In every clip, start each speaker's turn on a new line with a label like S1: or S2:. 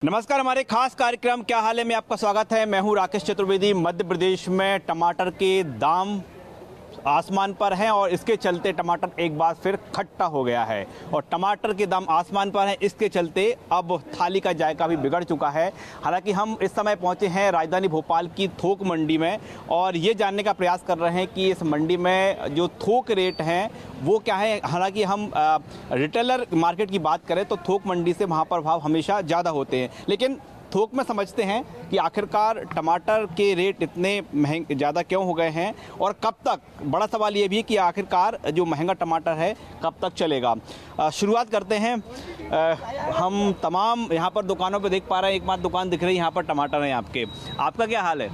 S1: नमस्कार, हमारे खास कार्यक्रम क्या हाल है में आपका स्वागत है। मैं हूं राकेश चतुर्वेदी। मध्य प्रदेश में टमाटर के दाम आसमान पर हैं और इसके चलते टमाटर एक बार फिर खट्टा हो गया है और टमाटर के दाम आसमान पर हैं। इसके चलते अब थाली का जायका भी बिगड़ चुका है। हालांकि हम इस समय पहुंचे हैं राजधानी भोपाल की थोक मंडी में और ये जानने का प्रयास कर रहे हैं कि इस मंडी में जो थोक रेट हैं वो क्या है। हालांकि हम रिटेलर मार्केट की बात करें तो थोक मंडी से वहाँ पर भाव हमेशा ज़्यादा होते हैं, लेकिन थोक में समझते हैं कि आखिरकार टमाटर के रेट इतने महंगे ज़्यादा क्यों हो गए हैं और कब तक। बड़ा सवाल ये भी है कि आखिरकार जो महंगा टमाटर है कब तक चलेगा। शुरुआत करते हैं। हम तमाम यहाँ पर दुकानों पे देख पा रहे हैं, एक बात दुकान दिख रही है यहाँ पर टमाटर हैं आपके। आपका क्या हाल है?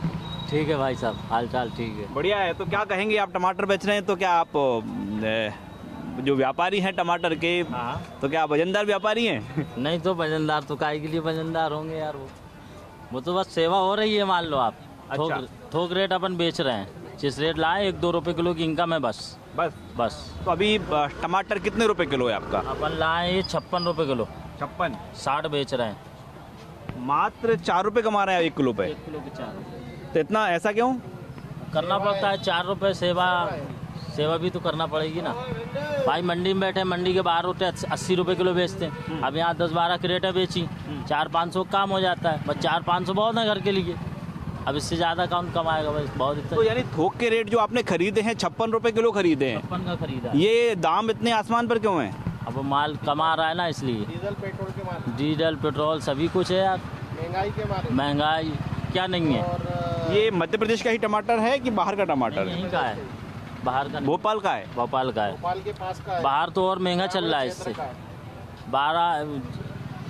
S2: ठीक है भाई साहब, हाल चाल ठीक है।
S1: बढ़िया है। तो क्या कहेंगे, आप टमाटर बेच रहे हैं तो क्या आप जो व्यापारी हैं टमाटर के, तो क्या आप वजनदार व्यापारी हैं?
S2: नहीं तो वजनदार तो काहे के लिए वजनदार होंगे यार। वो तो बस सेवा हो रही है। मान लो आप
S1: अच्छा।
S2: थोक रेट अपन बेच रहे हैं। जिस रेट लाए 1-2 रुपए किलो की इनकम है बस।
S1: तो अभी टमाटर कितने रुपए किलो है आपका?
S2: अपन लाए ये 56 रुपए किलो।
S1: 56?
S2: 60 बेच रहे हैं।
S1: मात्र 4 रुपए कमा रहे हैं 1 किलो पे?
S2: 1 किलो के 4।
S1: तो इतना ऐसा क्यों
S2: करना पड़ता है? 4 रुपए सेवा भी तो करना पड़ेगी ना भाई। मंडी में बैठे, मंडी के बाहर होते 80 रुपए किलो बेचते हैं। अब यहाँ 10-12 क्रेटें बेची, 400-500 काम हो जाता है। बस 400-500 बहुत है घर के लिए। अब इससे ज़्यादा कौन कमाएगा भाई? बहुत इतना।
S1: तो यानी थोक के रेट जो आपने खरीदे हैं 56 रुपए किलो खरीदे हैं,
S2: 56 का खरीदा।
S1: ये दाम इतने आसमान पर क्यों हैं?
S2: अब माल कमा रहा है ना, इसलिए। डीजल पेट्रोल सभी कुछ है यार। महंगाई क्या नहीं है।
S1: ये मध्य प्रदेश का ही टमाटर है कि बाहर का टमाटर है?
S2: यहीं का है, बाहर का नहीं।
S1: भोपाल का है?
S2: भोपाल का है।
S3: भोपाल के पास का है।
S2: बाहर तो और महंगा चल रहा है इससे। 12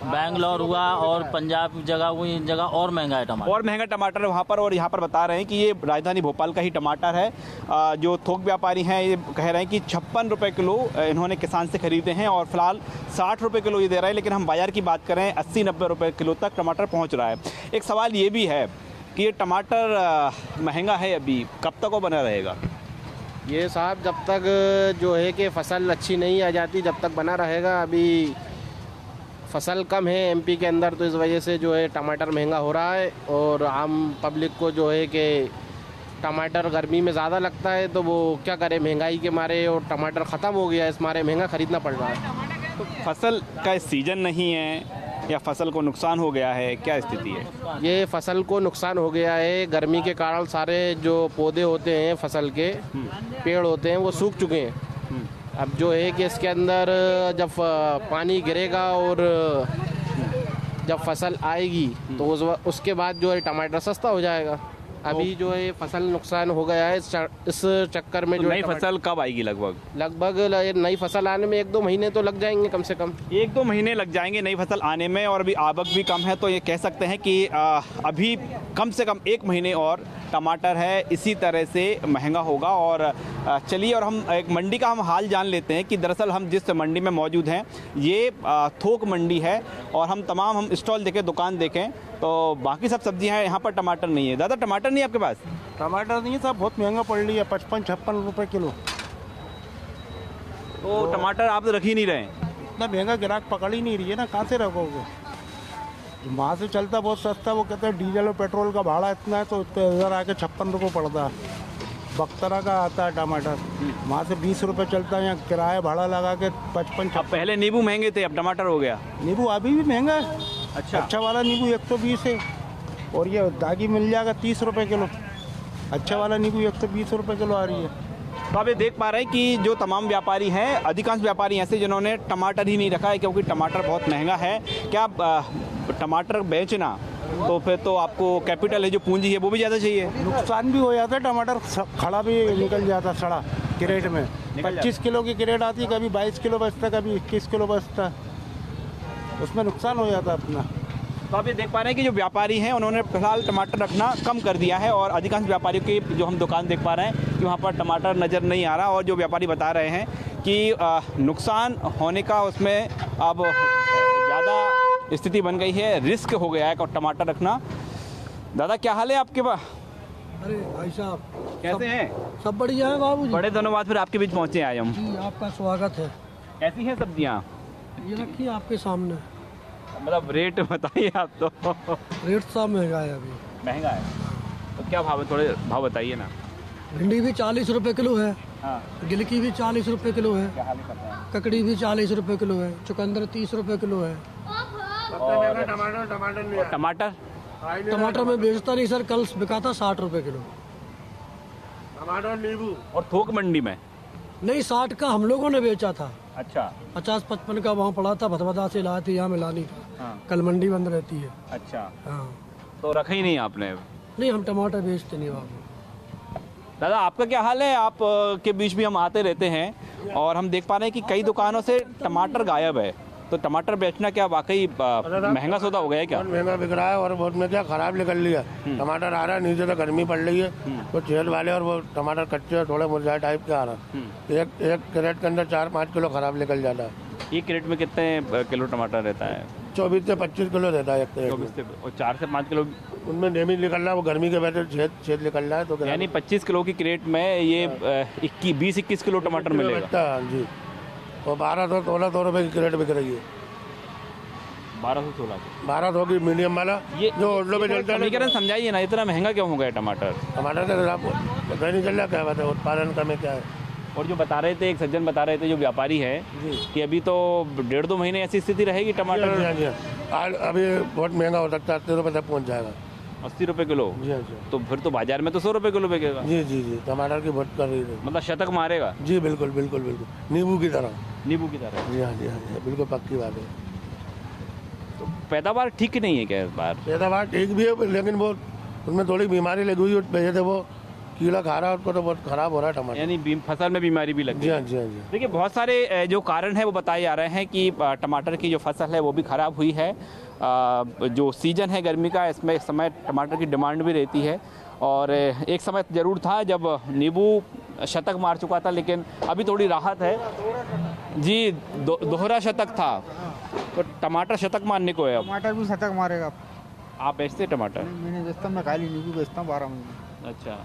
S2: बैंगलोर हुआ और पंजाब जगह हुई, इन जगह और महंगा है टमाटर।
S1: और महंगा टमाटर है वहाँ पर। और यहाँ पर बता रहे हैं कि ये राजधानी भोपाल का ही टमाटर है। जो थोक व्यापारी हैं ये कह रहे हैं कि 56 रुपए किलो इन्होंने किसान से खरीदे हैं और फिलहाल 60 रुपए किलो ये दे रहा है। लेकिन हम बाजार की बात करें 80-90 रुपए किलो तक टमाटर पहुँच रहा है। एक सवाल ये भी है कि ये टमाटर महंगा है अभी, कब तक वो बना रहेगा?
S3: ये साहब जब तक जो है कि फसल अच्छी नहीं आ जाती जब तक बना रहेगा। अभी फसल कम है एमपी के अंदर, तो इस वजह से जो है टमाटर महंगा हो रहा है। और आम पब्लिक को जो है कि टमाटर गर्मी में ज़्यादा लगता है, तो वो क्या करे, महंगाई के मारे और टमाटर ख़त्म हो गया, इस मारे महंगा ख़रीदना पड़ रहा है।
S1: तो फसल का सीज़न नहीं है या फसल को नुकसान हो गया है, क्या स्थिति है?
S3: ये फसल को नुकसान हो गया है। गर्मी के कारण सारे जो पौधे होते हैं फसल के, पेड़ होते हैं, वो सूख चुके हैं। अब जो है कि इसके अंदर जब पानी गिरेगा और जब फसल आएगी तो उसके बाद जो है टमाटर सस्ता हो जाएगा। अभी जो है फसल नुकसान हो गया है। इस चक्कर में जो
S1: नई फसल कब आएगी?
S3: लगभग नई फसल आने में 1-2 महीने तो लग जाएंगे कम से कम।
S1: 1-2 महीने लग जाएंगे नई फसल आने में। और अभी आवक भी कम है, तो ये कह सकते हैं कि अभी कम से कम 1 महीने और टमाटर है इसी तरह से महंगा होगा। और चलिए, और हम एक मंडी का हम हाल जान लेते हैं कि दरअसल हम जिस मंडी में मौजूद हैं ये थोक मंडी है और हम तमाम स्टॉल देखें, दुकान देखें तो बाकी सब सब्जियां हैं, यहाँ पर टमाटर नहीं है। दादा, टमाटर नहीं है आपके पास?
S4: टमाटर नहीं है साहब, बहुत महंगा पड़ रही है, 55-56 रुपए किलो।
S1: तो टमाटर आप तो रख ही नहीं रहे?
S4: इतना महंगा ग्राहक पकड़ ही नहीं रही है ना, कहाँ से रखोगे? वहाँ से चलता बहुत सस्ता, वो कहते हैं डीजल और पेट्रोल का भाड़ा इतना है तो इधर आके 56 रुपये पड़ता है। बख्तरा का आता है टमाटर, वहाँ से 20 रुपये चलता है, यहाँ किराया भाड़ा लगा के 55।
S1: अब पहले नींबू महंगे थे, अब टमाटर हो गया।
S4: नींबू अभी भी महंगा है। अच्छा वाला नींबू 120 है और ये दागी मिल जाएगा 30 रुपये किलो। अच्छा वाला नींबू 120 रुपये किलो आ रही है।
S1: तो आप ये देख पा रहे हैं कि जो तमाम व्यापारी हैं, अधिकांश व्यापारी ऐसे जिन्होंने टमाटर ही नहीं रखा है क्योंकि टमाटर बहुत महंगा है। क्या टमाटर बेचना तो फिर तो आपको कैपिटल है, जो पूंजी है वो भी ज़्यादा चाहिए।
S4: नुकसान भी हो जाता है, टमाटर खड़ा भी निकल जाता है सड़ा क्रेट में। 25 किलो की क्रेट आती है, कभी 22 किलो बचता, कभी 21 किलो बचता, उसमें नुकसान हो जाता है अपना।
S1: तो आप ये देख पा रहे हैं कि जो व्यापारी हैं उन्होंने फिलहाल टमाटर रखना कम कर दिया है और अधिकांश व्यापारियों की जो हम दुकान देख पा रहे हैं कि वहाँ पर टमाटर नज़र नहीं आ रहा। और जो व्यापारी बता रहे हैं कि नुकसान होने का उसमें अब ज़्यादा स्थिति बन गई है, रिस्क हो गया है टमाटर रखना। दादा, क्या हाल है आपके पास?
S5: अरे भाई साहब,
S1: कैसे हैं?
S5: सब बढ़िया है बाबू जी।
S1: बड़े दिनों बाद फिर आपके बीच पहुँचे आए हम।
S5: जी, आपका स्वागत है।
S1: कैसी हैं सब्जियाँ?
S5: ये रखिए आपके सामने।
S1: मतलब रेट बताइए आप तो।
S5: रेट सब महंगा है अभी।
S1: महंगा है तो क्या भाव है, थोड़े भाव बताइए ना।
S5: भिंडी भी 40 रुपए किलो है,
S1: हाँ
S5: गिलकी भी 40 रुपए किलो है,
S1: क्या हाल है पता है।
S5: ककड़ी भी 40 रुपए किलो है, चुकंदर 30 रुपए किलो है।
S1: टमाटर
S5: टमाटर में बेचता नहीं सर, कल बिका था 60 रुपए किलो।
S1: और थोक मंडी में?
S5: नहीं 60 का हम लोगों ने बेचा था,
S1: अच्छा
S5: 50-55 का वहाँ पड़ा था, भदभदा से लाया था, यहाँ मिला नहीं था।
S1: हाँ
S5: कल मंडी बंद रहती है।
S1: अच्छा,
S5: हाँ
S1: तो रखा ही नहीं आपने?
S5: नहीं हम टमाटर बेचते नहीं बाबू।
S1: दादा आपका क्या हाल है? आप के बीच भी हम आते रहते हैं और हम देख पा रहे हैं कि कई दुकानों से टमाटर गायब है, तो टमाटर बेचना क्या वाकई महंगा सौदा हो गया है क्या?
S6: बहुत महंगा बिक रहा है और बहुत में क्या खराब निकल लिया। टमाटर आ रहा है, नीचे तो गर्मी पड़ रही है तो छेद वाले और वो टमाटर कच्चे थोड़े मुरझाए टाइप के आ रहा है। एक क्रेट के अंदर 4-5 किलो खराब निकल जाता है।
S1: एक क्रेट में कितने किलो टमाटर रहता है?
S6: 24 से 25 किलो देता है एक क्रेट में।
S1: 24 से और 4 से 5 किलो
S6: उनमें डैमेज निकल रहा है, वो गर्मी के वजह से छेद निकल रहा है। तो
S1: यानी 25 किलो की क्रेट में ये 20-21 किलो टमाटर मिलेगा।
S6: हाँ जी, वो 1200-1600 रुपये की क्रेट बिक रही है। 1200 की मीडियम वाला
S1: ये
S6: जो ऑटो पे चलता है।
S1: समीकरण समझाइए ना, इतना महंगा क्यों हो गया टमाटर?
S6: टमाटर का पता नहीं चल रहा क्या बात है, उत्पादन कम है क्या है।
S1: और जो बता रहे थे, एक सज्जन बता रहे थे जो व्यापारी है कि अभी तो 1.5-2 महीने ऐसी स्थिति रहेगी टमाटर।
S6: जी हाँ, जी हाँ। अभी बहुत महंगा हो सकता है, 80 रुपये तक पहुँच जाएगा।
S1: 80 रुपये किलो?
S6: जी हाँ जी।
S1: तो फिर तो बाजार में तो 100 रुपये किलो बिकेगा।
S6: जी जी जी, टमाटर की बहुत कर रही है।
S1: मतलब शतक मारेगा?
S6: जी बिल्कुल बिल्कुल बिल्कुल, नींबू की तरह।
S1: नींबू की तरह?
S6: जी हाँ जी हाँ जी, बिल्कुल पक्की बात है।
S1: तो पैदावार ठीक नहीं है क्या इस बार?
S6: पैदावार ठीक भी है लेकिन वो उसमें थोड़ी बीमारी लगी हुई है, थे वो कीड़ा खा रहा है उसको, तो बहुत खराब हो रहा है टमाटर।
S1: यानी फसल में बीमारी भी लग
S6: जी
S1: गई?
S6: हाँ जी हाँ जी।
S1: देखिए बहुत सारे जो कारण है वो बताए जा रहे हैं कि टमाटर की जो फसल है वो भी ख़राब हुई है। जो सीजन है गर्मी का, इसमें इस समय टमाटर की डिमांड भी रहती है और एक समय ज़रूर था जब नींबू शतक मार चुका था, लेकिन अभी थोड़ी राहत है। जी दोहरा शतक था, तो टमाटर शतक मारने को है अब।
S7: टमाटर भी शतक मारेगा।
S1: आप बेचते हैं टमाटर?
S7: मैंने बेचता हूँ, मैं खाली नींबू बेचता हूँ 12 महीने।
S1: अच्छा,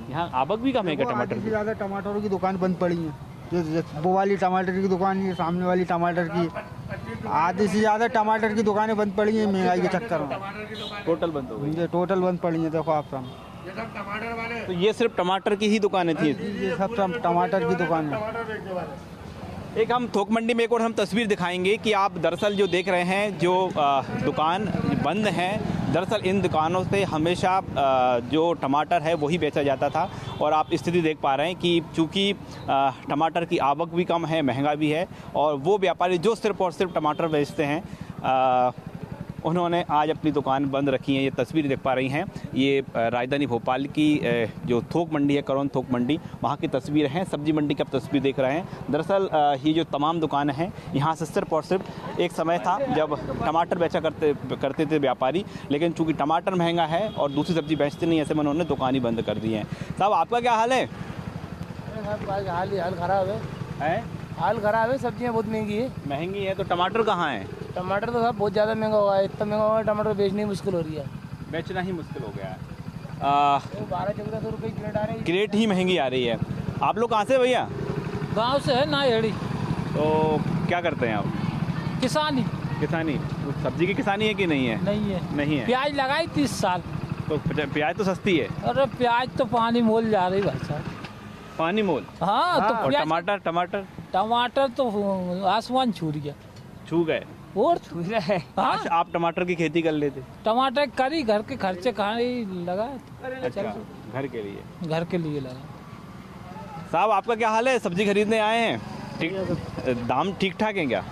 S1: यहाँ आवक भी कम है क्या टमाटर
S7: आधी से
S1: की?
S7: ज़्यादा टमाटरों की दुकान बंद पड़ी है। जो वो वाली टमाटर की दुकान, ये सामने वाली टमाटर की, आधी से ज़्यादा टमाटर की दुकानें बंद पड़ी हैं महंगाई के चक्कर में।
S1: टोटल बंद हो गई?
S7: ये टोटल बंद पड़ी हैं, देखो आप सामने।
S1: तो ये सिर्फ टमाटर की ही दुकानें थी?
S7: ये सब टमाटर की दुकान है।
S1: एक हम थोक मंडी में एक और हम तस्वीर दिखाएंगे कि आप दरअसल जो देख रहे हैं जो दुकान बंद हैं, दरअसल इन दुकानों से हमेशा जो टमाटर है वही बेचा जाता था और आप स्थिति देख पा रहे हैं कि चूँकि टमाटर की आवक भी कम है, महंगा भी है और वो व्यापारी जो सिर्फ और सिर्फ टमाटर बेचते हैं उन्होंने आज अपनी दुकान बंद रखी है। ये तस्वीर देख पा रही हैं, ये राजधानी भोपाल की जो थोक मंडी है, करोन थोक मंडी, वहाँ की तस्वीर हैं। सब्जी मंडी की आप तस्वीर देख रहे हैं। दरअसल ये जो तमाम दुकानें हैं, यहाँ से सिर्फ और सिर्फ एक समय था जब टमाटर बेचा करते थे व्यापारी, लेकिन चूँकि टमाटर महंगा है और दूसरी सब्जी बेचते नहीं, ऐसे में उन्होंने दुकान ही बंद कर दी है। साहब आपका क्या हाल है?
S3: हाल खराब है, हाल खराब है। सब्जियाँ बहुत महंगी है।
S1: महंगी है तो टमाटर कहाँ है?
S3: टमाटर तो साहब बहुत ज़्यादा महंगा हुआ है, इतना महंगा हुआ है टमाटर बेचनी मुश्किल हो रही है।
S1: बेचना ही मुश्किल हो गया है।
S3: 1200-1400 रुपये की क्रेट आ रही है।
S1: क्रेट ही महंगी आ रही है। आप लोग कहाँ से भैया?
S8: गांव से है ना हेड़ी।
S1: तो क्या करते हैं आप?
S8: किसानी।
S1: किसानी? सब्जी की किसानी है कि नहीं है?
S8: नहीं है।
S1: नहीं है।
S8: प्याज लगाई 30 साल।
S1: तो प्याज तो सस्ती है।
S8: अरे प्याज तो पानी मोल जा रही भाई साहब।
S1: पानी मोल?
S8: हाँ तो
S1: और
S8: प्याज,
S1: टमाटर
S8: टमाटर तो आसमान छू गया।
S1: छू गए?
S8: और छू रहा है। हाँ
S1: आज आप टमाटर की खेती कर लेते?
S8: टमाटर करी, घर के खर्चे खाने लगा।
S1: अच्छा, घर के लिए?
S8: घर के लिए लगा।
S1: साहब आपका क्या हाल है? सब्जी खरीदने आए हैं, ठीक दाम ठीक ठाक हैं क्या?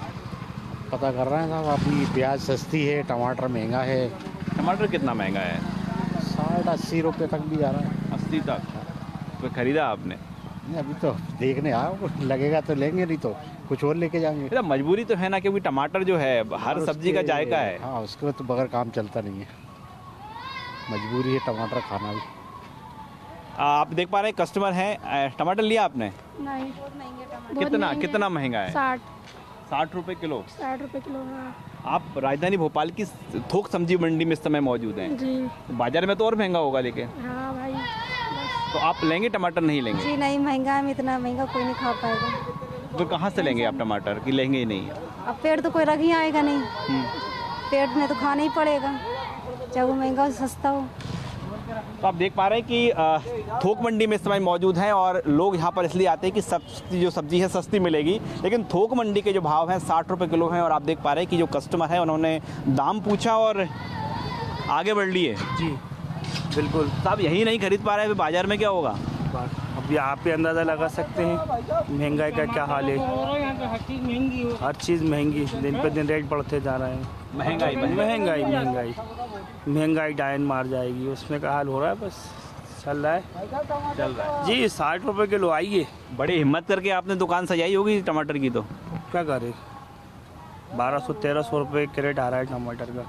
S9: पता कर रहे हैं साहब, अभी प्याज सस्ती है, टमाटर महंगा है।
S1: टमाटर कितना महंगा है?
S9: 60-80 रुपये तक भी जा रहा है।
S1: 80 तक? तो खरीदा आपने?
S9: नहीं, अभी तो देखने आओ, लगेगा तो लेंगे, नहीं तो कुछ और लेके जाएंगे।
S1: तो मजबूरी तो है ना, क्योंकि टमाटर जो है हर सब्जी का जायका है।
S9: हाँ, उसके तो बगैर काम चलता नहीं है, मजबूरी है टमाटर खाना भी।
S1: आप देख पा रहे हैं कस्टमर हैं। टमाटर लिया आपने?
S10: नहीं, बहुत महंगे टमाटर।
S1: कितना महंगा है?
S10: 60
S1: रुपए किलो?
S10: 60 रुपए किलो। हाँ
S1: आप राजधानी भोपाल की थोक सब्जी मंडी में इस समय मौजूद हैं।
S10: जी।
S1: बाजार में तो और महंगा होगा लेकिन।
S10: हाँ भाई,
S1: तो आप लेंगे टमाटर? नहीं लेंगे?
S10: जी नहीं, महंगा है, इतना महंगा कोई नहीं खा पाएगा।
S1: तो कहाँ से लेंगे आप टमाटर, कि लेंगे ही नहीं?
S10: अब पेड़ तो कोई रख ही आएगा नहीं। पेट में तो खाना ही पड़ेगा, चाहे वो महंगा हो सस्ता हो।
S1: तो आप देख पा रहे हैं कि थोक मंडी में इस समय मौजूद हैं और लोग यहाँ पर इसलिए आते हैं कि जो सब्जी है सस्ती मिलेगी, लेकिन थोक मंडी के जो भाव हैं 60 रुपये किलो हैं। और आप देख पा रहे हैं कि जो कस्टमर है उन्होंने दाम पूछा और आगे बढ़ लिए।
S4: जी बिल्कुल।
S1: तो आप यही नहीं खरीद पा रहे हैं, बाजार में क्या होगा?
S4: अब आप भी अंदाज़ा लगा सकते हैं महंगाई का क्या हाल है। हर चीज़ महंगी, दिन पे दिन रेट बढ़ते जा रहे हैं।
S1: महंगाई
S4: महंगाई महंगाई महंगाई डायन मार जाएगी, उसमें का हाल हो रहा है। बस चल रहा है जी। 60 रुपये किलो आइए।
S1: बड़ी हिम्मत करके आपने दुकान सजाई होगी टमाटर की, तो
S4: क्या करें, 1200-1300 रुपये कैरेट आ रहा है टमाटर का।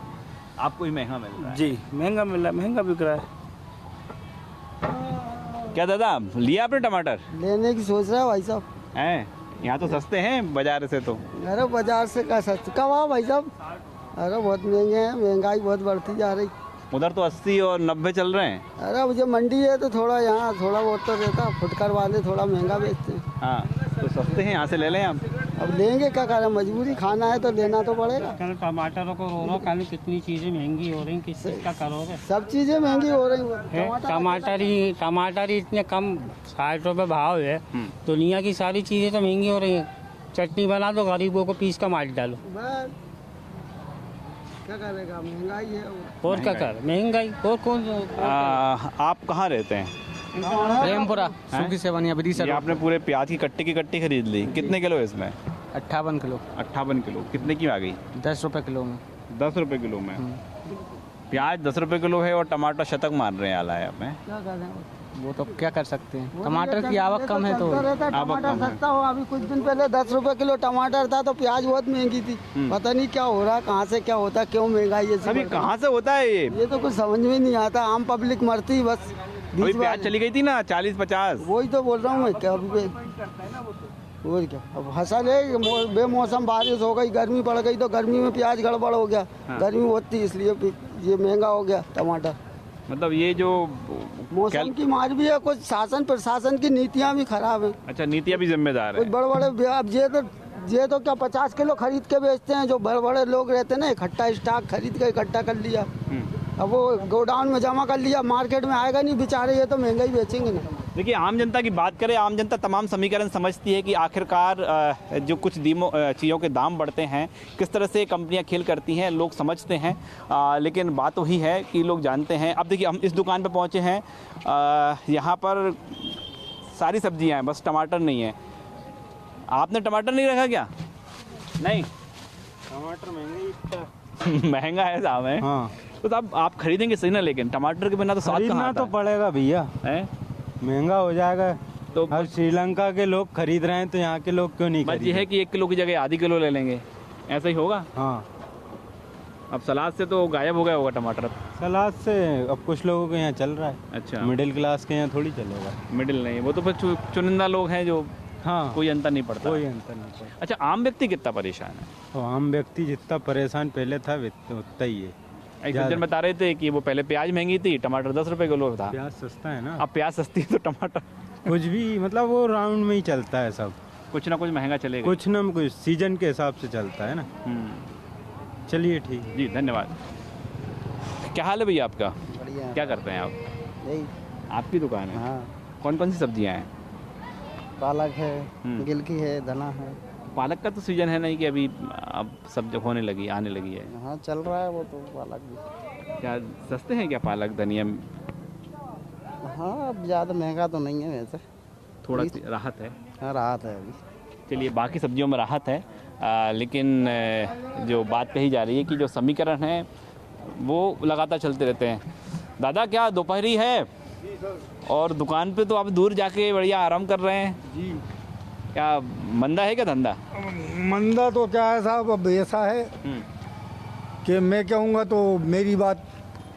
S1: आपको ही महंगा मिल रहा है?
S4: जी महंगा मिल रहा है, महंगा बिक रहा है।
S1: क्या दादा लिया आपने टमाटर?
S7: लेने की सोच रहा है भाई साहब।
S1: हैं यहाँ तो सस्ते हैं बाजार से। तो
S7: अरे बाजार से का सस्ता कब आओ भाई साहब, अरे बहुत महंगे हैं, महंगाई बहुत बढ़ती जा रही।
S1: उधर तो 80 और 90 चल रहे हैं।
S7: अरे अब जो मंडी है तो थोड़ा यहाँ थोड़ा बहुत तो रहता, फुटकर वाले थोड़ा महंगा बेचते हैं।
S1: हाँ तो सस्ते हैं, यहाँ से ले लें आप।
S7: अब लेंगे क्या करें, मजबूरी, खाना है तो लेना तो पड़ेगा।
S8: टमाटर को रो खाली कितनी चीजें महंगी हो रही, किस चीज का करोगे?
S7: सब चीजें महंगी हो रही।
S8: टमाटर ही इतने कम 60 रुपए भाव है, दुनिया की सारी चीजें तो महंगी हो रही है। चटनी बना दो, गरीबों को पीस का मार डालो,
S7: क्या करेगा, महंगाई है।
S8: और क्या कर महंगाई। और कौन
S1: आप कहाँ रहते हैं?
S8: प्रेमपुरा
S1: सुखी सेवनिया ये आपने पूरे प्याज की कट्टी खरीद ली। कितने किलो है इसमें?
S8: 58 किलो।
S1: 58 किलो कितने की आ गई?
S8: 10 रुपए किलो में।
S1: 10 रुपये किलो में प्याज 10 रुपये किलो है और टमाटर शतक मार रहे हैं आलाया में।
S7: क्या करें,
S8: वो तो क्या कर सकते हैं, टमाटर की आवक कम है तो
S7: टमाटर सस्ता हो। अभी कुछ दिन पहले 10 रुपए किलो टमाटर था तो प्याज बहुत महंगी थी। पता नहीं क्या हो रहा है, कहाँ से क्या होता है, क्यों महंगाई है।
S1: अभी कहाँ से होता है ये
S7: तो कुछ समझ में नहीं आता। आम पब्लिक मरती बस।
S1: अभी प्याज चली गई थी ना 40-50।
S7: वही तो बोल रहा हूँ मैं, क्या और क्या। अब फसल है, बेमौसम बारिश हो गई, गर्मी पड़ गई तो गर्मी में प्याज गड़बड़ हो गया। गर्मी बहुत थी इसलिए ये महंगा हो गया टमाटर।
S1: मतलब ये जो
S7: मौसम की मार भी है, कुछ शासन प्रशासन की नीतियाँ भी खराब है।
S1: अच्छा, नीतियाँ भी जिम्मेदार है।
S7: कुछ बड़े बड़े अब ये तो क्या 50 किलो खरीद के बेचते हैं। जो बड़े बड़े लोग रहते हैं ना, इकट्ठा स्टॉक खरीद के इकट्ठा कर लिया, अब वो गोडाउन में जमा कर लिया, मार्केट में आएगा नहीं बेचारे, ये तो महंगा ही बेचेंगे ना।
S1: देखिए, आम जनता की बात करें, आम जनता तमाम समीकरण समझती है कि आखिरकार जो कुछ चीज़ों के दाम बढ़ते हैं, किस तरह से कंपनियां खेल करती हैं, लोग समझते हैं। लेकिन बात वही है कि लोग जानते हैं। अब देखिए, हम इस दुकान पर पहुंचे हैं, यहाँ पर सारी सब्जियां हैं, बस टमाटर नहीं है। आपने टमाटर नहीं रखा क्या? नहीं,
S4: टमाटर महंगा
S1: महंगा है साहब है।
S4: हाँ
S1: तो आप खरीदेंगे सही ना, लेकिन टमाटर के बिना तो स्वाद कहाँ आता
S4: तो
S1: है?
S4: पड़ेगा भैया, महंगा हो जाएगा।
S1: तो
S4: अब श्रीलंका के लोग खरीद रहे हैं तो यहाँ के लोग क्यों नहीं
S1: बात ये है कि 1 किलो की जगह आधी किलो ले लेंगे, ऐसा ही होगा।
S4: हाँ,
S1: अब सलाद से तो गायब हो गया होगा टमाटर।
S4: सलाद से अब कुछ लोगों के यहाँ चल रहा है।
S1: अच्छा,
S4: मिडिल क्लास के यहाँ थोड़ी चलेगा।
S1: मिडिल नहीं, वो तो फिर चुनिंदा लोग हैं जो,
S4: हाँ,
S1: कोई अंतर नहीं पड़ता।
S4: कोई अंतर नहीं पड़ता।
S1: अच्छा, आम व्यक्ति कितना परेशान है?
S4: तो आम व्यक्ति जितना परेशान पहले था उतना ही है।
S1: एक सज्जन बता रहे थे कि वो पहले प्याज महंगी थी, टमाटर 10 रुपए किलो था।
S4: प्याज सस्ता है ना,
S1: अब प्याज सस्ती है तो टमाटर
S4: कुछ भी मतलब वो राउंड में ही चलता है सब,
S1: कुछ ना कुछ महंगा चलेगा,
S4: कुछ ना कुछ सीजन के हिसाब से चलता है ना। चलिए ठीक है
S1: जी, धन्यवाद। क्या हाल है भैया आपका?
S7: बढ़िया।
S1: क्या करते हैं आप?
S7: यही
S1: आपकी दुकान है?
S7: हाँ,
S1: कौन कौन सी सब्जियां हैं?
S7: पालक है, गिलकी है, धना है।
S1: पालक का तो सीजन है नहीं कि अभी अब सब होने लगी, आने लगी है।
S7: हाँ, चल रहा है वो तो पालक भी।
S1: क्या सस्ते हैं क्या पालक, धनिया?
S7: हाँ, अब ज़्यादा महंगा तो नहीं है वैसे,
S1: थोड़ा राहत है।
S7: हाँ, राहत है अभी।
S1: चलिए, बाकी सब्जियों में राहत है, लेकिन जो बात कही जा रही है कि जो समीकरण है वो लगातार चलते रहते हैं। दादा, क्या दोपहरी है और दुकान पे तो आप दूर जाके बढ़िया आराम कर रहे हैं जी? क्या मंदा है क्या धंधा?
S11: मंदा तो क्या है साहब, अब ऐसा है कि मैं कहूँगा तो मेरी बात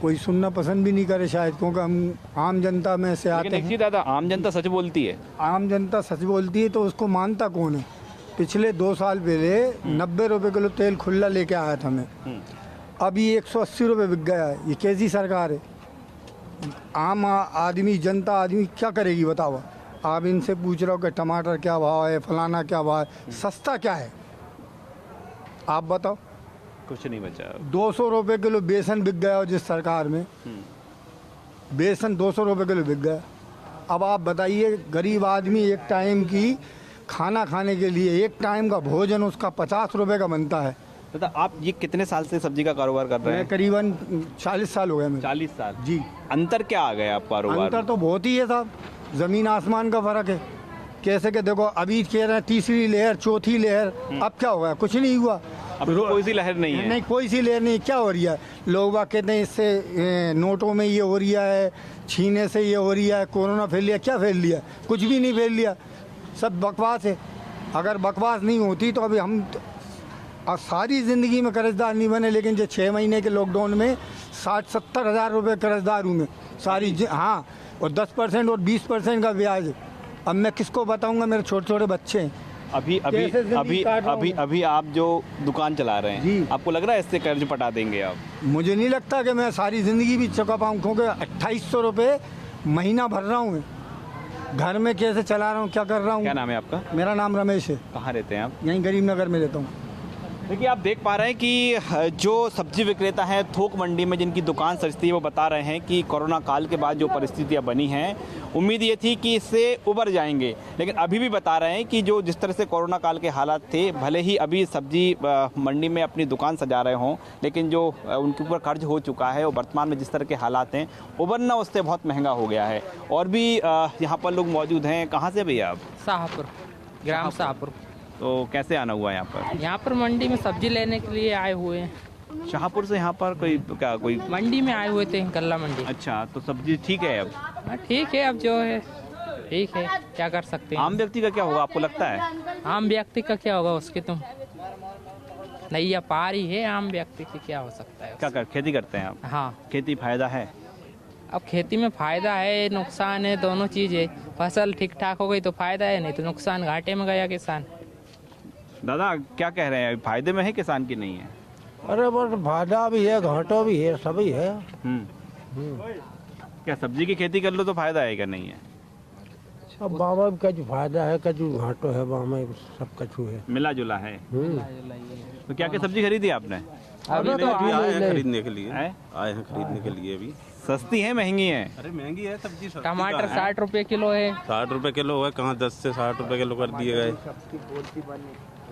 S11: कोई सुनना पसंद भी नहीं करे शायद, क्योंकि हम आम जनता में से आते हैं।
S1: दादा, आम जनता सच बोलती है।
S11: आम जनता सच बोलती है तो उसको मानता कौन है? पिछले 2 साल पहले 90 रुपए किलो तेल खुला लेके आया था मैं, अभी 180 रुपये बिक गया है। ये कैसी सरकार है? आम आदमी, जनता आदमी क्या करेगी बताओ? आप इनसे पूछ रहे हो कि टमाटर क्या भाव है, फलाना क्या भाव है, सस्ता क्या है, आप बताओ?
S1: कुछ नहीं बचा।
S11: 200 रुपए किलो बेसन बिक गया जिस सरकार में, बेसन 200 रुपए किलो बिक गया। अब आप बताइए, गरीब आदमी एक टाइम की खाना खाने के लिए, एक टाइम का भोजन उसका 50 रुपए का बनता है।
S1: दादा आप ये कितने साल से सब्जी का कारोबार कर रहे
S11: मैं
S1: हैं?
S11: करीबन 40 साल हो गए मेरे।
S1: 40 साल
S11: जी।
S1: अंतर क्या आ गया आप कारोबार
S11: अंतर
S1: में?
S11: तो बहुत ही है साहब, ज़मीन आसमान का फ़र्क है। कैसे कि देखो, अभी कह रहे हैं तीसरी लहर, चौथी लहर, अब क्या हुआ? कुछ नहीं हुआ।
S1: अब तो कोई सी लहर नहीं है।
S11: नहीं, कोई सी लहर नहीं। क्या हो रही है? लोग बाग कहते हैं इससे नोटों में ये हो रहा है, छीने से ये हो रहा है, कोरोना फैल लिया। क्या फैल लिया? कुछ भी नहीं फैल लिया, सब बकवास है। अगर बकवास नहीं होती तो अभी हम सारी ज़िंदगी में कर्जदार नहीं बने, लेकिन जो 6 महीने के लॉकडाउन में 60-70 हज़ार रुपये कर्जदार हूँ मैं सारी। हाँ, और 10% और 20% का ब्याज। अब मैं किसको बताऊंगा? मेरे छोटे छोटे बच्चे हैं।
S1: अभी अभी
S11: कैसे जिंदगी
S1: अभी
S11: काट रहा हूं
S1: अभी
S11: मैं?
S1: अभी आप जो दुकान चला रहे हैं,
S11: जी।
S1: आपको लग रहा है इससे कर्ज पटा देंगे आप?
S11: मुझे नहीं लगता कि मैं सारी ज़िंदगी भी चुका पाऊँ, क्योंकि 2800 रुपये महीना भर रहा हूँ मैं। घर में कैसे चला रहा हूँ, क्या कर रहा
S1: क्या
S11: हूँ?
S1: नाम है आपका?
S11: मेरा नाम रमेश है।
S1: कहाँ रहते हैं आप?
S11: यहीं गरीब नगर में रहता हूँ।
S1: देखिए आप देख पा रहे हैं कि जो सब्जी विक्रेता हैं थोक मंडी में जिनकी दुकान सजती है, वो बता रहे हैं कि कोरोना काल के बाद जो परिस्थितियां बनी हैं, उम्मीद ये थी कि इससे उबर जाएंगे, लेकिन अभी भी बता रहे हैं कि जो जिस तरह से कोरोना काल के हालात थे, भले ही अभी सब्जी मंडी में अपनी दुकान सजा रहे हों, लेकिन जो उनके ऊपर कर्ज हो चुका है और वर्तमान में जिस तरह के हालात हैं, उबरना उससे बहुत महंगा हो गया है। और भी यहाँ पर लोग मौजूद हैं। कहाँ से भैया आप?
S12: शाहपुर, ग्राम शाहपुर।
S1: तो कैसे आना हुआ यहाँ पर?
S12: यहाँ पर मंडी में सब्जी लेने के लिए आए हुए हैं।
S1: शाहपुर से यहाँ पर कोई
S12: मंडी में आए हुए थे, गल्ला मंडी।
S1: अच्छा, तो सब्जी ठीक है अब?
S12: हाँ, ठीक है, अब जो है ठीक है, क्या कर सकते हैं।
S1: आम व्यक्ति का क्या होगा आपको लगता है?
S12: आम व्यक्ति का क्या होगा? उसके तो नैया पार ही है, आम व्यक्ति की क्या हो सकता है?
S1: क्या खेती करते हैं आप?
S12: हाँ,
S1: खेती फायदा है?
S12: अब खेती में फायदा है, नुकसान है, दोनों चीज़ है। फसल ठीक ठाक हो गई तो फायदा है, नहीं तो नुकसान, घाटे में गया किसान।
S1: दादा क्या कह रहे हैं, फायदे में है किसान की नहीं है?
S6: अरे बस फायदा भी है, घाटा भी है, सभी है।
S1: क्या सब्जी की खेती कर लो तो फायदा है क्या नहीं है?
S6: अब बाबा का जो फायदा है, का जो घाटो है, बाबा सब कछु है,
S1: मिला जुला है। तो क्या क्या सब्जी खरीदी आपने?
S12: अभी तो
S6: आए हैं खरीदने के लिए।
S1: आए
S6: हैं खरीदने के लिए अभी।
S1: सस्ती है महंगी है?
S6: अरे महंगी है सब्जी।
S12: टमाटर 60 रुपए किलो है।
S6: 60 रुपए किलो है, कहाँ 10 से 60 रुपए किलो कर दिए गए।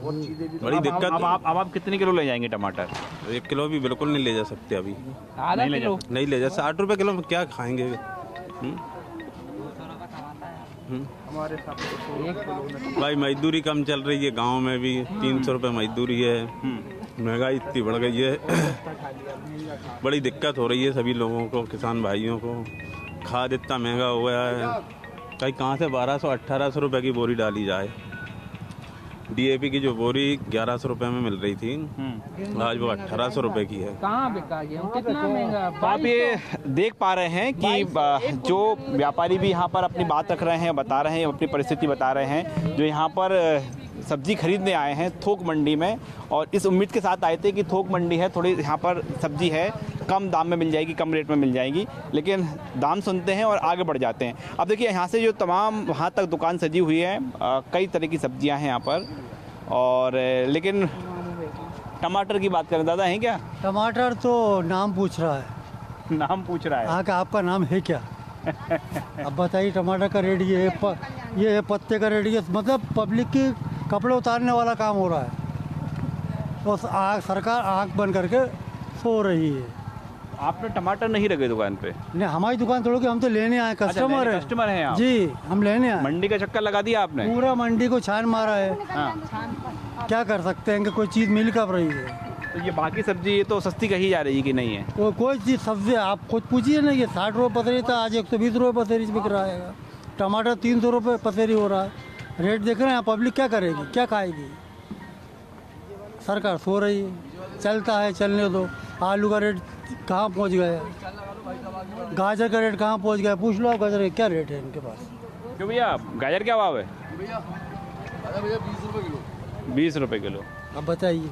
S6: बड़ी दिक्कत।
S1: अब आप कितने किलो ले जाएंगे टमाटर?
S6: 1 किलो भी बिल्कुल नहीं ले जा सकते अभी।
S12: आधा किलो
S6: नहीं ले जा, 60 रुपए किलो में क्या खाएंगे? भाई मजदूरी कम चल रही है, गांव में भी 300 रुपए मजदूरी है। महंगाई इतनी बढ़ गई है, बड़ी दिक्कत हो रही है सभी लोगों को, किसान भाइयों को। खाद इतना महंगा हो गया है, कहीं कहाँ से 1200-1800 रुपए की बोरी डाली जाए। DAP की जो बोरी 1100 रुपए में मिल रही थी, आज वो 1800 रुपए की है।
S12: कहाँ बिका गया, कितना महंगा।
S1: तो आप ये देख पा रहे हैं कि जो व्यापारी भी यहाँ पर अपनी बात रख रहे हैं, बता रहे हैं, अपनी परिस्थिति बता रहे हैं, जो यहाँ पर सब्जी खरीदने आए हैं थोक मंडी में, और इस उम्मीद के साथ आए थे कि थोक मंडी है, थोड़ी यहाँ पर सब्जी है, कम दाम में मिल जाएगी, कम रेट में मिल जाएगी, लेकिन दाम सुनते हैं और आगे बढ़ जाते हैं। अब देखिए यहाँ से जो तमाम वहाँ तक दुकान सजी हुई है, कई तरह की सब्जियाँ हैं यहाँ पर, और लेकिन टमाटर की बात करें, दादा हैं क्या?
S11: टमाटर तो नाम पूछ रहा है।
S1: नाम पूछ रहा है?
S11: हाँ, का आपका नाम है क्या? अब बताइए, टमाटर का रेट ये है, ये है पत्ते का रेट, ये मतलब पब्लिक की कपड़े उतारने वाला काम हो रहा है। तो सरकार आँख बंद करके सो रही है।
S1: आपने टमाटर नहीं रखे दुकान पे?
S11: नहीं, हमारी दुकान थोड़ी, हम तो लेने आए, कस्टमर है।
S1: कस्टमर हैं आप?
S11: जी, हम लेने आए।
S1: मंडी का चक्कर लगा दिया आपने?
S11: पूरा मंडी को छान मारा है।
S1: हाँ।
S11: क्या कर सकते हैं कि कोई चीज़ मिल कब रही है?
S1: तो ये बाकी सब्जी ये तो सस्ती कही जा रही है कि नहीं है?
S11: तो कोई चीज़ सब्जी आप खुद पूछिए ना, कि 60 रुपये पसेरी था, आज 120 रुपये पसेरी बिक रहा है। टमाटर 300 रुपये पसेरी हो रहा है। रेट देख रहे हैं, पब्लिक क्या करेगी, क्या खाएगी? सरकार सो रही है, चलता है, चलने दो। आलू का रेट कहाँ पहुँच गया, गाजर का रेट कहाँ पहुँच गया, पूछ लो आप गाजर का क्या रेट है इनके पास।
S1: क्यों भैया, गाजर क्या भाव है? 20 रुपये किलो।
S11: अब बताइए,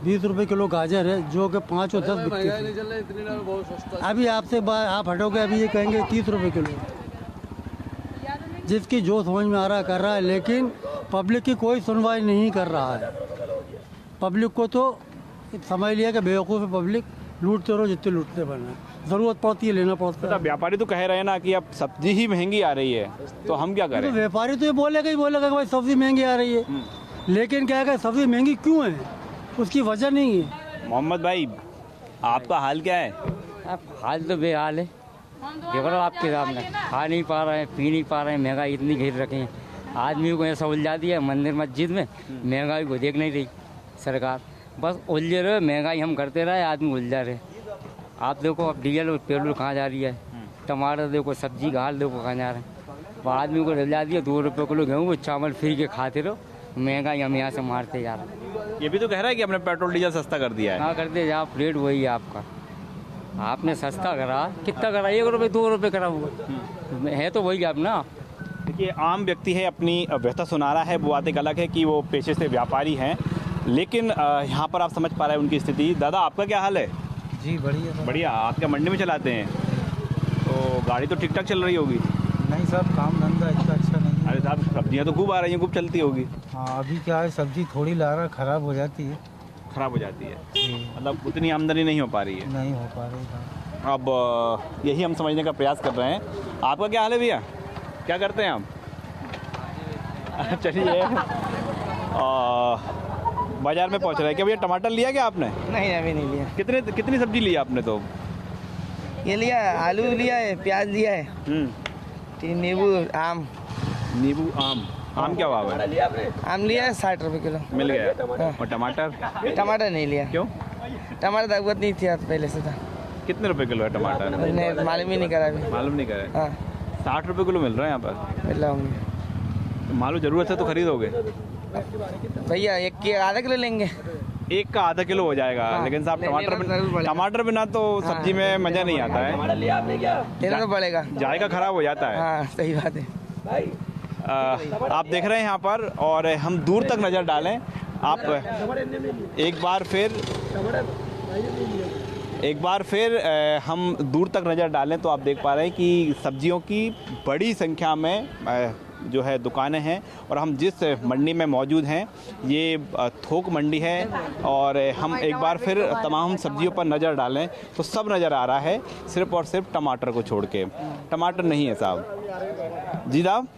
S11: 20 रुपये किलो गाजर है, जो कि 5 और 10 बिकती थी। अभी आपसे आप हटोगे, अभी ये कहेंगे 30 रुपये किलो। जिसकी जो समझ में आ रहा है कर रहा है, लेकिन पब्लिक की कोई सुनवाई नहीं कर रहा है। पब्लिक को तो
S5: समझ लिया कि बेवकूफ़ है पब्लिक, लूटते रहो जितने लूटते बनना, ज़रूरत पड़ती है लेना पड़ता है।
S1: व्यापारी तो कह रहे हैं ना कि अब सब्जी ही महंगी आ रही है, तो हम क्या
S5: तो
S1: करें?
S5: व्यापारी तो ये बोलेगा ही बोलेगा कि भाई सब्ज़ी महंगी आ रही है, लेकिन क्या है सब्ज़ी महंगी क्यों है, उसकी वजह नहीं है।
S1: मोहम्मद भाई, आपका हाल क्या है?
S8: हाल तो बेहाल है, देख लो आपके सामने, खा नहीं पा रहे हैं, पी नहीं पा रहे हैं, महंगाई इतनी घेर रखे हैं, आदमी को ऐसा उलझा दिया मंदिर मस्जिद में, महंगाई को देख नहीं रही सरकार, बस उलझे रहे, महंगाई हम करते रहे, आदमी उलझा रहे। आप देखो अब डीजल और पेट्रोल कहाँ जा रही है, टमाटर देखो, सब्जी घाल देखो कहाँ जा रहे हैं, आदमी को उलझा दिया, 2 रुपये किलो गेहूँ चावल फ्री के खाते रहो, महंगाई हम यहाँ से मारते जा रहे हैं।
S1: ये भी तो कह रहा है कि हमने पेट्रोल डीजल सस्ता कर दिया है।
S8: हाँ कर दे, आप रेट वही है आपका, आपने सस्ता करा, कितना करा, 1 रुपये 2 रुपये करा हुआ है, तो वही आप ना।
S1: देखिए, आम व्यक्ति है, अपनी व्यथा सुना रहा है, वो बात एक अलग है कि वो पेशे से व्यापारी हैं, लेकिन यहाँ पर आप समझ पा रहे हैं उनकी स्थिति। दादा, आपका क्या हाल है?
S13: जी बढ़िया।
S1: बढ़िया। आप क्या मंडी में चलाते हैं? तो गाड़ी तो ठीक ठाक चल रही होगी?
S13: नहीं साहब, काम धंधा इतना अच्छा नहीं है।
S1: अरे साहब, सब्जियाँ तो खूब आ रही हैं, खूब चलती होगी।
S13: हाँ, अभी क्या है, सब्जी थोड़ी ला रहा, खराब हो जाती है।
S1: खराब हो जाती है, मतलब उतनी आमदनी नहीं हो पा रही है।
S13: नहीं हो पा रही है।
S1: अब यही हम समझने का प्रयास कर रहे हैं। आपका क्या हाल है भैया, क्या करते हैं आप? चलिए, बाजार में पहुंच रहे हैं। क्या भैया टमाटर लिया क्या आपने?
S14: नहीं, अभी नहीं लिया।
S1: कितनी सब्जी ली आपने? तो
S14: ये लिया, आलू लिया है, प्याज लिया है, नींबू, आम।
S1: नींबू, आम क्या भाव है?
S14: आम लिया है 60 रुपये किलो।
S1: मिल गया। और टमाटर?
S14: टमाटर नहीं लिया।
S1: क्यों?
S14: टमाटर जरूरत नहीं थी, पहले से था।
S1: कितने रुपए किलो है टमाटर?
S14: नहीं, मालूम ही नहीं करा अभी।
S1: मालूम नहीं करा?
S14: हाँ,
S1: 60 रुपये किलो मिल रहा है यहाँ पर।
S14: मिल रहा होंगे।
S1: तो मालूम जरूरत है तो खरीदोगे
S14: भैया? एक के आधा किलो लेंगे।
S1: एक का आधा किलो हो जाएगा।
S14: हाँ,
S1: लेकिन साहब
S14: टमाटर
S1: टमाटर बिना तो सब्जी में मजा नहीं आता है।
S14: लेना तो पड़ेगा,
S1: जायका खराब हो जाता है।
S14: हाँ, सही बात है।
S1: आप देख रहे हैं यहाँ पर, और हम दूर तक नज़र डालें, आप एक बार फिर हम दूर तक नज़र डालें तो आप देख पा रहे हैं कि सब्जियों की बड़ी संख्या में जो है दुकानें हैं। और हम जिस मंडी में मौजूद हैं ये थोक मंडी है, और हम एक बार फिर तमाम सब्जियों पर नज़र डालें तो सब नज़र आ रहा है, सिर्फ़ और सिर्फ टमाटर को छोड़ के। टमाटर नहीं है साहब। जी साहब,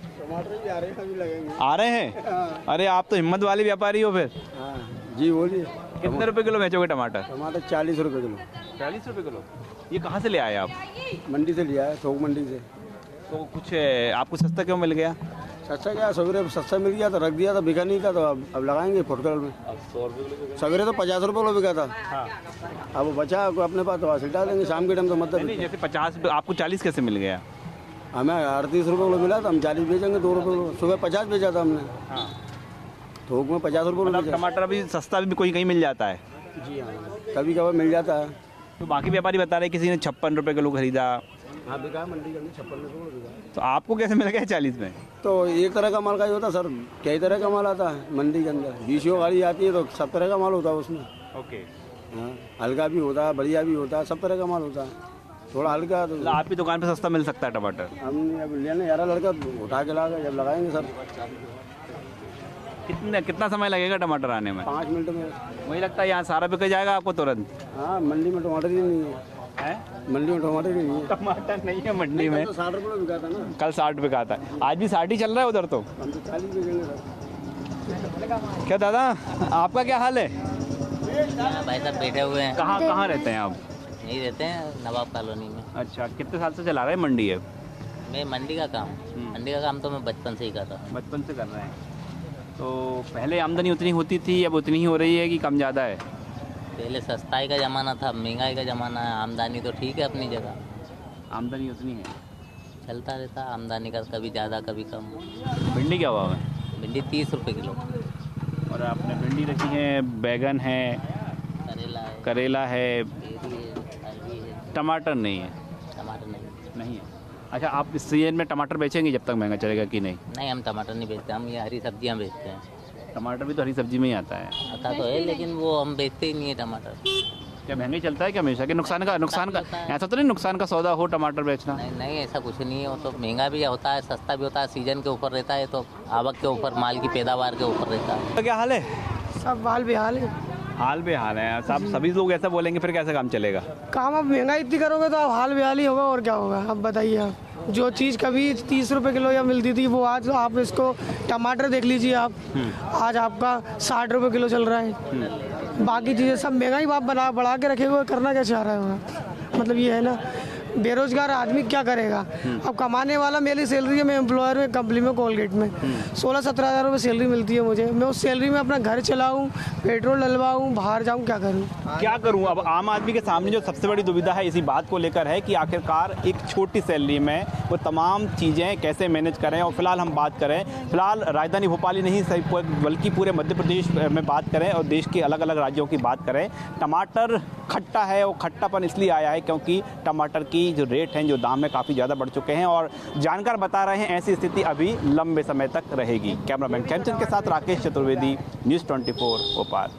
S1: आ रहे हैं? अरे आप तो हिम्मत वाले व्यापारी हो फिर।
S15: जी बोलिए।
S1: कितने रुपए किलो बेचोगे टमाटर?
S15: टमाटर 40 रुपये किलो।
S1: 40 रुपए किलो? ये कहाँ से ले आए आप?
S15: मंडी से लिया है, थोक मंडी से।
S1: तो कुछ आपको सस्ता क्यों मिल गया?
S15: सस्ता क्या, सवेरे सस्ता मिल गया तो रख दिया था, बिका नहीं था, तो अब लगाएंगे फुटकर में। सवेरे तो 50 रुपये किलो बिका था।
S1: हाँ।
S15: अब वो बचा अपने पास तो वासिल डालेंगे शाम के टाइम तो मतलब
S1: नहीं, जैसे 50 आपको 40 कैसे मिल गया?
S15: हमें 38 रुपये किलो मिला था, हम 40 बेचेंगे 2 रुपये किलो। सुबह 50 बेचा था हमने।
S1: हाँ।
S15: थोक में 50 रुपये
S1: मतलब टमाटर अभी सस्ता भी कोई कहीं मिल जाता है?
S15: जी हाँ, कभी कभी मिल जाता है।
S1: तो बाकी व्यापारी बता रहे किसी ने 56 रुपये किलो खरीदा।
S15: हाँ, बिका मंडी के अंदर 56 रुपये बिका।
S1: तो आपको कैसे मिल गया 40 में?
S15: तो एक तरह का माल का ही होता सर, कई तरह का माल आता है मंडी के अंदर। 20 गाड़ी आती है तो सब तरह का माल होता है उसमें।
S1: ओके।
S15: हाँ, हल्का भी होता है, बढ़िया भी होता है, सब तरह का माल होता है। थोड़ा हल्का तो
S1: आपकी दुकान पे सस्ता मिल सकता है टमाटर?
S15: हम अब लेने यार लड़का उठा के ला जब लगाएंगे सर।
S1: कितना समय लगेगा टमाटर आने में?
S15: 5 मिनट में।
S1: मुझे लगता है यहाँ सारा बिक जाएगा आपको तुरंत।
S15: हाँ, मंडी में टमाटर ही नहीं है। मंडी में टमाटर ही नहीं है।
S1: टमाटर नहीं है मंडी में।
S15: तो 60 रुपये बिका था ना।
S1: कल 60 बिका था, आज भी 60 ही चल रहा है उधर तो।
S15: हम तो 40 बेचेंगे सर।
S1: क्या दादा, आपका क्या हाल है?
S16: भाई साहब बैठे हुए हैं।
S1: कहाँ रहते हैं आप?
S16: यहीं रहते हैं, नवाब कॉलोनी में।
S1: अच्छा, कितने साल से चला रहे हैं मंडी है?
S16: मैं मंडी का काम तो मैं बचपन से ही कर रहा हूँ।
S1: बचपन से कर रहे हैं। तो पहले आमदनी उतनी होती थी, अब उतनी ही हो रही है कि कम ज़्यादा है?
S16: पहले सस्ताई का ज़माना था, महंगाई का ज़माना है। आमदनी तो ठीक है अपनी जगह।
S1: आमदनी उतनी है,
S16: चलता रहता आमदनी का, कभी ज़्यादा कभी कम।
S1: भिंडी क्या भाव है?
S16: भिंडी 30 रुपये किलो।
S1: और आपने भिंडी रखी है, बैगन है, करेला है, टमाटर नहीं है?
S16: टमाटर नहीं
S1: है। अच्छा, आप इस सीजन में टमाटर बेचेंगे जब तक महंगा चलेगा कि नहीं?
S16: नहीं, हम टमाटर नहीं बेचते, हम ये हरी सब्जियां बेचते हैं।
S1: टमाटर भी तो हरी सब्जी में ही आता है।
S16: आता तो है, लेकिन वो हम बेचते ही नहीं है टमाटर।
S1: क्या महंगा चलता है क्या हमेशा? कि नुकसान का ऐसा तो नहीं नुकसान का सौदा हो टमाटर बेचना?
S16: नहीं, ऐसा कुछ नहीं है। वो तो महंगा भी होता है, सस्ता भी होता है, सीजन के ऊपर रहता है, तो आवक के ऊपर, माल की पैदावार के ऊपर रहता है।
S1: तो क्या हाल है?
S7: सब हाल बेहाल है।
S1: हाल बेहाल है सब, सभी लोग ऐसा बोलेंगे फिर कैसे काम चलेगा?
S17: काम अब महंगाई इतनी करोगे तो अब हाल बेहाल ही होगा और क्या होगा। अब बताइए आप, जो चीज़ कभी 30 रुपए किलो या मिलती थी वो आज आप इसको टमाटर देख लीजिए आप, आज आपका 60 रुपए किलो चल रहा है। बाकी चीज़ें सब महंगाई आप बढ़ा के रखे हुए, करना क्या चाह रहा है? मतलब ये है ना, बेरोजगार आदमी क्या करेगा? अब कमाने वाला, मेरी सैलरी है, मैं एम्प्लॉयर में कंपनी में कोलगेट में 16-17 हज़ार रुपये सैलरी मिलती है मुझे। मैं उस सैलरी में अपना घर चलाऊं, पेट्रोल डलवाऊं, बाहर जाऊं, क्या करूं?
S1: अब आम आदमी के सामने जो सबसे बड़ी दुविधा है इसी बात को लेकर है कि आखिरकार एक छोटी सैलरी में वो तमाम चीज़ें कैसे मैनेज करें। और फिलहाल हम बात करें, फिलहाल राजधानी भोपाल ही नहीं बल्कि पूरे मध्य प्रदेश में बात करें और देश के अलग अलग राज्यों की बात करें, टमाटर खट्टा है। वो खट्टापन इसलिए आया है क्योंकि टमाटर की जो रेट हैं, जो दाम है, काफ़ी ज़्यादा बढ़ चुके हैं और जानकार बता रहे हैं ऐसी स्थिति अभी लंबे समय तक रहेगी। कैमरामैन खेमचंद के साथ राकेश चतुर्वेदी, न्यूज़ 24 भोपाल।